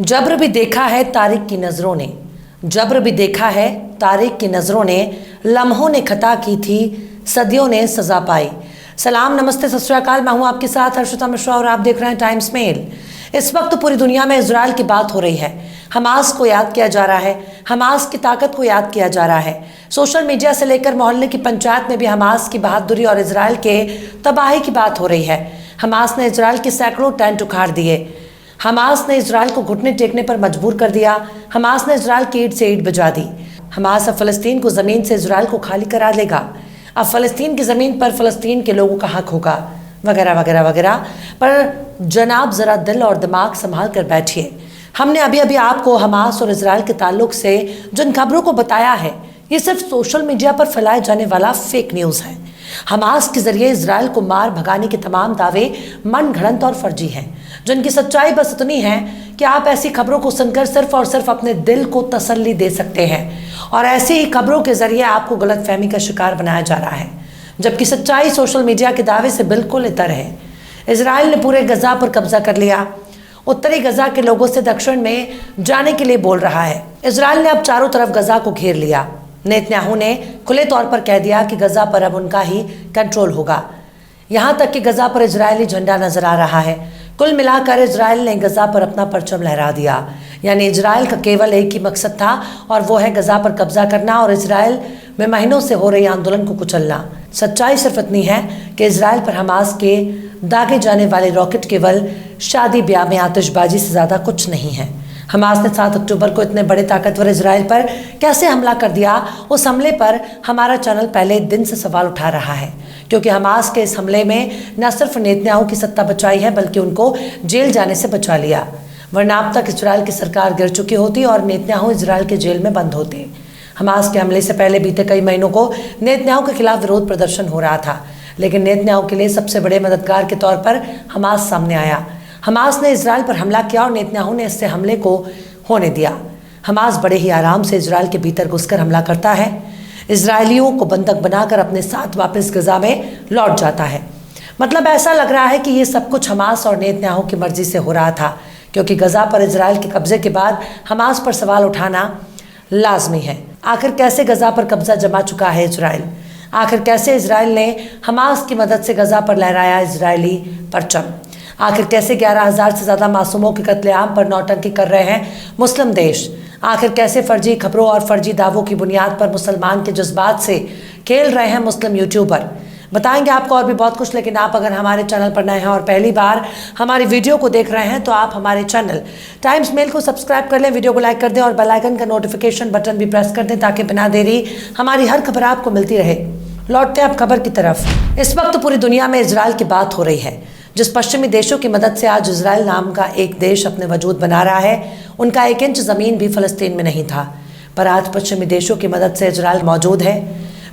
जब्र भी देखा है तारिक की नज़रों ने, जब्र भी देखा है तारिक की नज़रों ने, लम्हों ने खता की थी, सदियों ने सज़ा पाई। सलाम, नमस्ते, सत श्री अकाल। मैं हूँ आपके साथ हर्षिता मिश्रा और आप देख रहे हैं टाइम्स मेल। इस वक्त पूरी दुनिया में इजराइल की बात हो रही है। हमास को याद किया जा रहा है, हमास की ताकत को याद किया जा रहा है। सोशल मीडिया से लेकर मोहल्ले की पंचायत में भी हमास की बहादुरी और इजराइल के तबाही की बात हो रही है। हमास ने इजराइल के सैकड़ों टेंट उखाड़ दिए, हमास ने इजराइल को घुटने टेकने पर मजबूर कर दिया, हमास ने इजराइल की ईंट से ईंट बजा दी। हमास अब फ़लस्तीन को ज़मीन से इजराइल को खाली करा लेगा। अब फ़लस्तीन की ज़मीन पर फ़लस्तीन के लोगों का हक होगा, वगैरह वगैरह वगैरह। पर जनाब ज़रा दिल और दिमाग संभाल कर बैठिए। हमने अभी अभी आपको हमास और इजराइल के ताल्लुक से जिन खबरों को बताया है, ये सिर्फ सोशल मीडिया पर फैलाए जाने वाला फेक न्यूज़ है। हमास के जरिए इजराइल को मार भगाने के तमाम दावे मन घड़ंत और फर्जी हैं, जिनकी सच्चाई बस इतनी है कि आप ऐसी खबरों को सुनकर सिर्फ और सिर्फ अपने दिल को तसल्ली दे सकते हैं, और ऐसी ही खबरों के जरिए आपको गलतफहमी का शिकार बनाया जा रहा है, जबकि सच्चाई सोशल मीडिया के दावे से बिल्कुल इतर है। इजराइल ने पूरे गजा पर कब्जा कर लिया, उत्तरी गजा के लोगों से दक्षिण में जाने के लिए बोल रहा है। इजराइल ने अब चारों तरफ गजा को घेर लिया। नेतन्याहू ने खुले तौर पर कह दिया कि गजा पर अब उनका ही कंट्रोल होगा। यहाँ तक कि गजा पर इजरायली झंडा नजर आ रहा है। कुल मिलाकर इजराइल ने गजा पर अपना परचम लहरा दिया। यानी इजराइल का केवल एक ही मकसद था, और वो है गजा पर कब्जा करना और इजराइल में महीनों से हो रही आंदोलन को कुचलना। सच्चाई सिर्फ इतनी है कि इजराइल पर हमास के दागे जाने वाले रॉकेट केवल शादी ब्याह में आतिशबाजी से ज़्यादा कुछ नहीं है। हमास ने 7 अक्टूबर को इतने बड़े ताकतवर इजराइल पर कैसे हमला कर दिया, उस हमले पर हमारा चैनल पहले दिन से सवाल उठा रहा है, क्योंकि हमास के इस हमले में न सिर्फ नेतन्याहू की सत्ता बचाई है, बल्कि उनको जेल जाने से बचा लिया। वरना अब तक इजराइल की सरकार गिर चुकी होती और नेतन्याहू इजराइल के जेल में बंद होते। हमास के हमले से पहले बीते कई महीनों को नेतन्याहू के खिलाफ विरोध प्रदर्शन हो रहा था, लेकिन नेतन्याहू के लिए सबसे बड़े मददगार के तौर पर हमास सामने आया। हमास ने इजराइल पर हमला किया और नेतन्याहू ने इससे हमले को होने दिया। हमास बड़े ही आराम से इजराइल के भीतर घुसकर हमला करता है, इजरायलियों को बंधक बनाकर अपने साथ वापस गजा में लौट जाता है। मतलब ऐसा लग रहा है कि ये सब कुछ हमास और नेतन्याहू की मर्जी से हो रहा था, क्योंकि गजा पर इजराइल के कब्जे के बाद हमास पर सवाल उठाना लाजमी है। आखिर कैसे गजा पर कब्जा जमा चुका है इजराइल? आखिर कैसे इजराइल ने हमास की मदद से गजा पर लहराया इजरायली परचम? आखिर कैसे 11,000 से ज़्यादा मासूमों के कत्लेआम पर नौटंकी कर रहे हैं मुस्लिम देश? आखिर कैसे फर्जी खबरों और फर्जी दावों की बुनियाद पर मुसलमान के जज्बात से खेल रहे हैं मुस्लिम यूट्यूबर? बताएंगे आपको और भी बहुत कुछ, लेकिन आप अगर हमारे चैनल पर नए हैं और पहली बार हमारी वीडियो को देख रहे हैं, तो आप हमारे चैनल टाइम्स मेल को सब्सक्राइब कर लें, वीडियो को लाइक कर दें और बेल आइकन का नोटिफिकेशन बटन भी प्रेस कर दें, ताकि बिना देरी हमारी हर खबर आपको मिलती रहे। लौटते हैं अब खबर की तरफ। इस वक्त पूरी दुनिया में इजराइल की बात हो रही है, जिस पश्चिमी देशों की मदद से आज इजराइल नाम का एक देश अपने वजूद बना रहा है। उनका 1 इंच ज़मीन भी फ़लस्तीन में नहीं था, पर आज पश्चिमी देशों की मदद से इजराइल मौजूद है,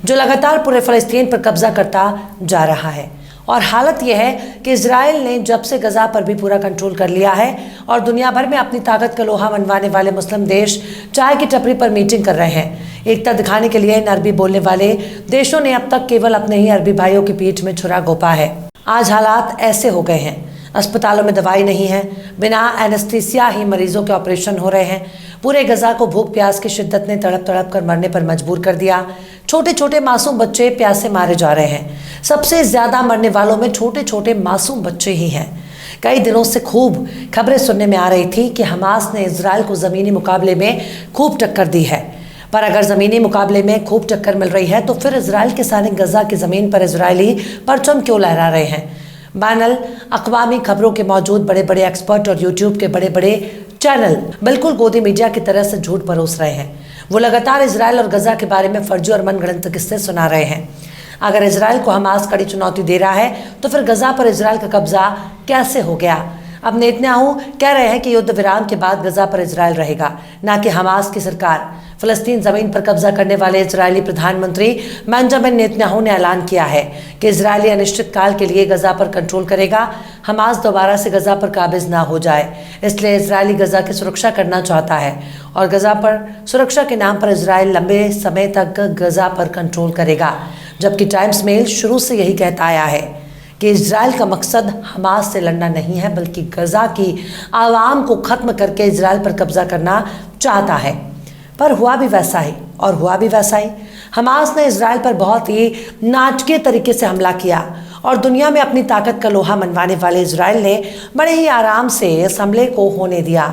जो लगातार पूरे फ़लस्तीन पर कब्जा करता जा रहा है। और हालत यह है कि इजराइल ने जब से गजा पर भी पूरा कंट्रोल कर लिया है, और दुनिया भर में अपनी ताकत का लोहा मनवाने वाले मुस्लिम देश चाय की टपरी पर मीटिंग कर रहे हैं। एकता दिखाने के लिए इन अरबी बोलने वाले देशों ने अब तक केवल अपने ही अरबी भाइयों की पीठ में छुरा घोंपा है। आज हालात ऐसे हो गए हैं, अस्पतालों में दवाई नहीं है, बिना एनेस्थीसिया ही मरीजों के ऑपरेशन हो रहे हैं। पूरे गजा को भूख प्यास की शिद्दत ने तड़प तड़प कर मरने पर मजबूर कर दिया। छोटे छोटे मासूम बच्चे प्यासे मारे जा रहे हैं। सबसे ज़्यादा मरने वालों में छोटे छोटे मासूम बच्चे ही हैं। कई दिनों से खूब खबरें सुनने में आ रही थी कि हमास ने इजराइल को ज़मीनी मुकाबले में खूब टक्कर दी है, पर अगर ज़मीनी मुकाबले में खूब टक्कर मिल रही है, तो फिर इजराइल के सैनिक गजा की ज़मीन पर इजरायली परचम क्यों लहरा रहे हैं? बैनुल अक़वामी खबरों के मौजूद बड़े बड़े एक्सपर्ट और यूट्यूब के बड़े बड़े चैनल बिल्कुल गोदी मीडिया की तरह से झूठ परोस रहे हैं। वो लगातार इजराइल और गजा के बारे में फर्जी और मनगढ़ंत किस्से सुना रहे हैं। अगर इजराइल को हमास कड़ी चुनौती दे रहा है, तो फिर गजा पर इजराइल का कब्जा कैसे हो गया? अब नेतन्याहू कह रहे हैं कि युद्ध विराम के बाद गजा पर इजराइल रहेगा, ना कि हमास की सरकार। फ़लस्तीन ज़मीन पर कब्जा करने वाले इजरायली प्रधानमंत्री बेंजामिन नेतन्याहू ने ऐलान किया है कि इजरायली अनिश्चित काल के लिए गजा पर कंट्रोल करेगा। हमास दोबारा से गजा पर काबिज ना हो जाए, इसलिए इजरायली गजा की सुरक्षा करना चाहता है, और गजा पर सुरक्षा के नाम पर इजराइल लंबे समय तक गजा पर कंट्रोल करेगा। जबकि टाइम्स मेल शुरू से यही कहता आया है कि इजराइल का मकसद हमास से लड़ना नहीं है, बल्कि गजा की आवाम को ख़त्म करके इजराइल पर कब्जा करना चाहता है। पर हुआ भी वैसा ही और हुआ भी वैसा ही। हमास ने इजराइल पर बहुत ही नाटकीय तरीके से हमला किया और दुनिया में अपनी ताकत का लोहा मनवाने वाले इजराइल ने बड़े ही आराम से इस हमले को होने दिया।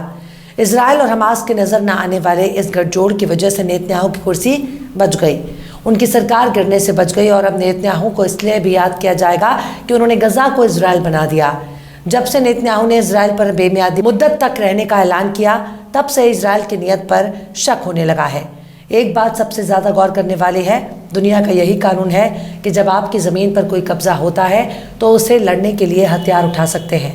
इजराइल और हमास के नज़र न आने वाले इस गठजोड़ की वजह से नेतन्याहू की कुर्सी बच गई, उनकी सरकार गिरने से बच गई। और अब नेतन्याहू को इसलिए भी याद किया जाएगा कि उन्होंने गजा को इजराइल बना दिया। जब से नेतन्याहू ने इजराइल पर बेमियादी मुद्दत तक रहने का ऐलान किया, तब से इजराइल की नीयत पर शक होने लगा है। एक बात सबसे ज़्यादा गौर करने वाली है, दुनिया का यही कानून है कि जब आपकी ज़मीन पर कोई कब्जा होता है तो उसे लड़ने के लिए हथियार उठा सकते हैं।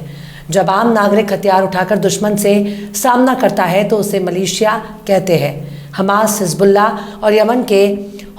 जब आम नागरिक हथियार उठाकर दुश्मन से सामना करता है तो उसे मलेशिया कहते हैं। हमास, हिजबुल्ला और यमन के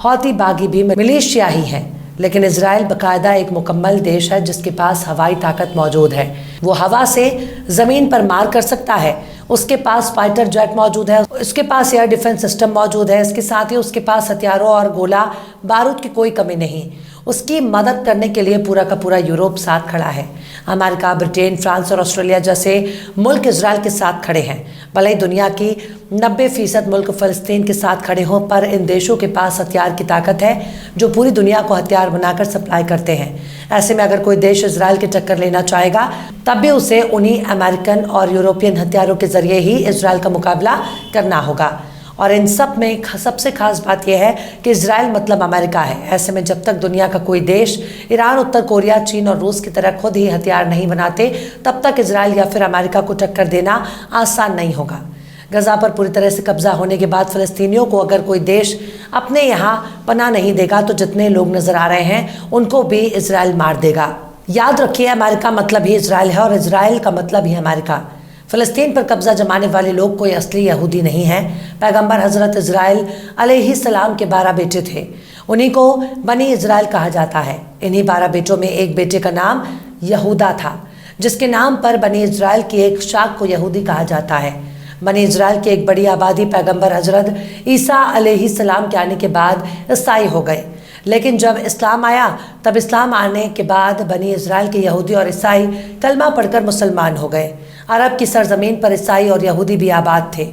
हौती बागी भी मलेशिया ही हैं, लेकिन इजराइल बाकायदा एक मुकम्मल देश है जिसके पास हवाई ताकत मौजूद है। वो हवा से ज़मीन पर मार कर सकता है, उसके पास फाइटर जेट मौजूद है, उसके पास एयर डिफेंस सिस्टम मौजूद है। इसके साथ ही उसके पास हथियारों और गोला बारूद की कोई कमी नहीं। उसकी मदद करने के लिए पूरा का पूरा यूरोप साथ खड़ा है। अमेरिका, ब्रिटेन, फ्रांस और ऑस्ट्रेलिया जैसे मुल्क इजराइल के साथ खड़े हैं। भले ही दुनिया की 90% मुल्क फ़लस्तीन के साथ खड़े हों, पर इन देशों के पास हथियार की ताकत है जो पूरी दुनिया को हथियार बनाकर सप्लाई करते हैं। ऐसे में अगर कोई देश इजराइल की टक्कर लेना चाहेगा, तब भी उसे उन्हीं अमेरिकन और यूरोपियन हथियारों के जरिए ही इजराइल का मुकाबला करना होगा। और इन सब में सबसे खास बात यह है कि इजराइल मतलब अमेरिका है। ऐसे में जब तक दुनिया का कोई देश ईरान, उत्तर कोरिया, चीन और रूस की तरह खुद ही हथियार नहीं बनाते, तब तक इजराइल या फिर अमेरिका को टक्कर देना आसान नहीं होगा। गजा पर पूरी तरह से कब्जा होने के बाद फ़लस्तीनियों को अगर कोई देश अपने यहाँ पनाह नहीं देगा तो जितने लोग नज़र आ रहे हैं उनको भी इजराइल मार देगा। याद रखिए, अमेरिका मतलब ही इजराइल है और इजराइल का मतलब ही अमेरिका। फ़लस्तीन पर कब्जा जमाने वाले लोग कोई असली यहूदी नहीं हैं। पैगंबर हज़रत इस्राइल अलैहिस्सलाम के 12 बेटे थे, उन्हीं को बनी इजराइल कहा जाता है। इन्हीं 12 बेटों में एक बेटे का नाम यहूदा था, जिसके नाम पर बनी इजराइल की एक शाख को यहूदी कहा जाता है। बनी इजराइल की एक बड़ी आबादी पैगंबर हज़रत ईसा अलैहिस्सलाम के आने के बाद ईसाई हो गए, लेकिन जब इस्लाम आया तब इस्लाम आने के बाद बनी इजराइल के यहूदी और ईसाई कलमा पढ़कर मुसलमान हो गए। अरब की सरजमीन पर ईसाई और यहूदी भी आबाद थे,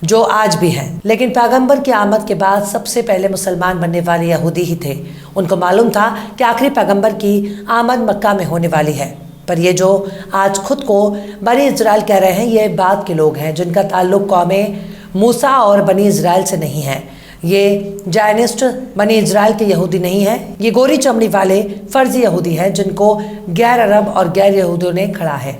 जो आज भी हैं, लेकिन पैगंबर की आमद के बाद सबसे पहले मुसलमान बनने वाले यहूदी ही थे। उनको मालूम था कि आखिरी पैगंबर की आमद मक्का में होने वाली है। पर ये जो आज खुद को बनी इजराइल कह रहे हैं, ये बाद के लोग हैं जिनका ताल्लुक़ कौमे मूसा और बनी इजराइल से नहीं है। ये जायनिस्ट बनी इजराइल के यहूदी नहीं है, ये गोरी चमड़ी वाले फर्जी यहूदी हैं जिनको गैर अरब और गैर यहूदियों ने खड़ा है।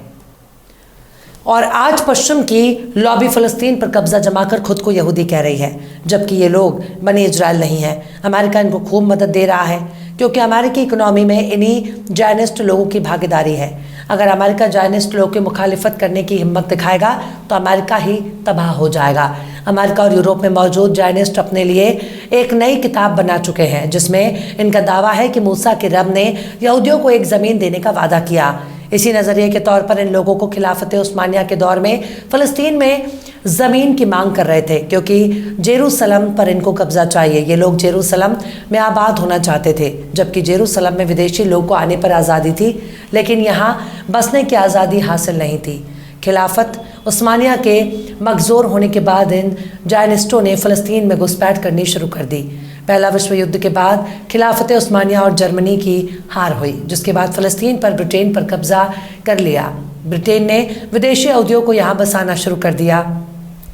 और आज पश्चिम की लॉबी फ़लस्तीन पर कब्जा जमाकर खुद को यहूदी कह रही है, जबकि ये लोग बनी इजराइल नहीं है। अमेरिका इनको खूब मदद दे रहा है क्योंकि अमेरिकी इकोनॉमी में इन्हीं जायनिस्ट लोगों की भागीदारी है। अगर अमेरिका जायनिस्ट लोगों की मुखालिफत करने की हिम्मत दिखाएगा तो अमेरिका ही तबाह हो जाएगा। अमेरिका और यूरोप में मौजूद जायनिस्ट अपने लिए एक नई किताब बना चुके हैं जिसमें इनका दावा है कि मूसा के रब ने यहूदियों को एक ज़मीन देने का वादा किया। इसी नज़रिए के तौर पर इन लोगों को खिलाफत उस्मानिया के दौर में फ़लस्तीन में ज़मीन की मांग कर रहे थे, क्योंकि जेरूसलम पर इनको कब्ज़ा चाहिए। ये लोग जेरूसलम में आबाद होना चाहते थे, जबकि जेरूसलम में विदेशी लोग को आने पर आज़ादी थी, लेकिन यहाँ बसने की आज़ादी हासिल नहीं थी। खिलाफत उस्मानिया के मकजूर होने के बाद इन जायनिस्टों ने फ़लस्तीन में घुसपैठ करनी शुरू कर दी। पहला विश्व युद्ध के बाद खिलाफत उस्मानिया और जर्मनी की हार हुई, जिसके बाद फ़लस्तीन पर ब्रिटेन पर कब्ज़ा कर लिया। ब्रिटेन ने विदेशी यहूदियों को यहाँ बसाना शुरू कर दिया।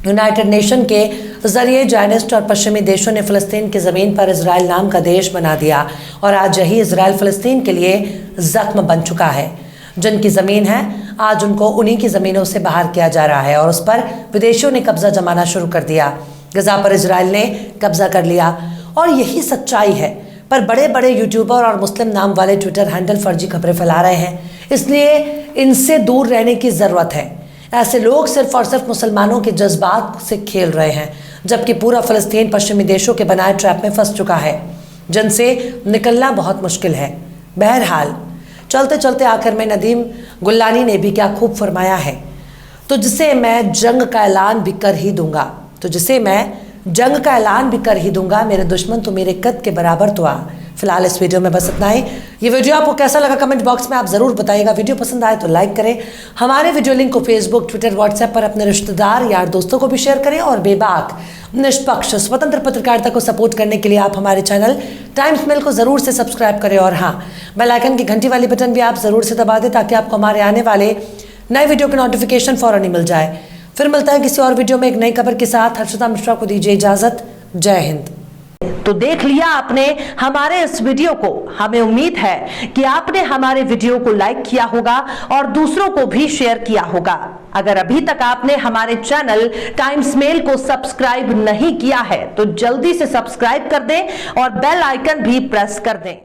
यूनाइटेड नेशन के ज़रिए जायनिस्ट और पश्चिमी देशों ने फ़लस्तीन की ज़मीन पर इजराइल नाम का देश बना दिया और आज यही इजराइल फ़लस्तीन के लिए ज़ख्म बन चुका है। जिनकी ज़मीन है आज उनको उन्हीं की ज़मीनों से बाहर किया जा रहा है और उस पर विदेशियों ने कब्ज़ा जमाना शुरू कर दिया। गजा पर इजराइल ने कब्ज़ा कर लिया और यही सच्चाई है। पर बड़े बड़े यूट्यूबर और मुस्लिम नाम वाले ट्विटर हैंडल फर्जी खबरें फैला रहे हैं, इसलिए इनसे दूर रहने की ज़रूरत है। ऐसे लोग सिर्फ और सिर्फ मुसलमानों के जज्बात से खेल रहे हैं, जबकि पूरा फ़लस्तीन पश्चिमी देशों के बनाए ट्रैप में फंस चुका है, जिनसे निकलना बहुत मुश्किल है। बहरहाल चलते चलते आखिर में नदीम गुल्लानी ने भी क्या खूब फरमाया है, तो जिसे मैं जंग का ऐलान भी कर ही दूंगा, तो जिसे मैं जंग का ऐलान भी कर ही दूंगा, मेरे दुश्मन तो मेरे कद के बराबर तो आ, फिलहाल इस वीडियो में बस इतना ही। ये वीडियो आपको कैसा लगा कमेंट बॉक्स में आप जरूर बताइएगा। वीडियो पसंद आए तो लाइक करें, हमारे वीडियो लिंक को फेसबुक, ट्विटर, व्हाट्सएप पर अपने रिश्तेदार, यार, दोस्तों को भी शेयर करें और बेबाक, निष्पक्ष, स्वतंत्र पत्रकारिता को सपोर्ट करने के लिए आप हमारे चैनल टाइम्स मेल को जरूर से सब्सक्राइब करें और हाँ, बेल आइकन की घंटी वाली बटन भी आप जरूर से दबा दें ताकि आपको हमारे आने वाले नए वीडियो के नोटिफिकेशन फौरन ही मिल जाए। फिर मिलता है किसी और वीडियो में एक नई खबर के साथ। हर्षिता मिश्रा को दीजिए इजाजत। जय हिंद। तो देख लिया आपने हमारे इस वीडियो को। हमें उम्मीद है कि आपने हमारे वीडियो को लाइक किया होगा और दूसरों को भी शेयर किया होगा। अगर अभी तक आपने हमारे चैनल टाइम्स मेल को सब्सक्राइब नहीं किया है तो जल्दी से सब्सक्राइब कर दें और बेल आइकन भी प्रेस कर दें।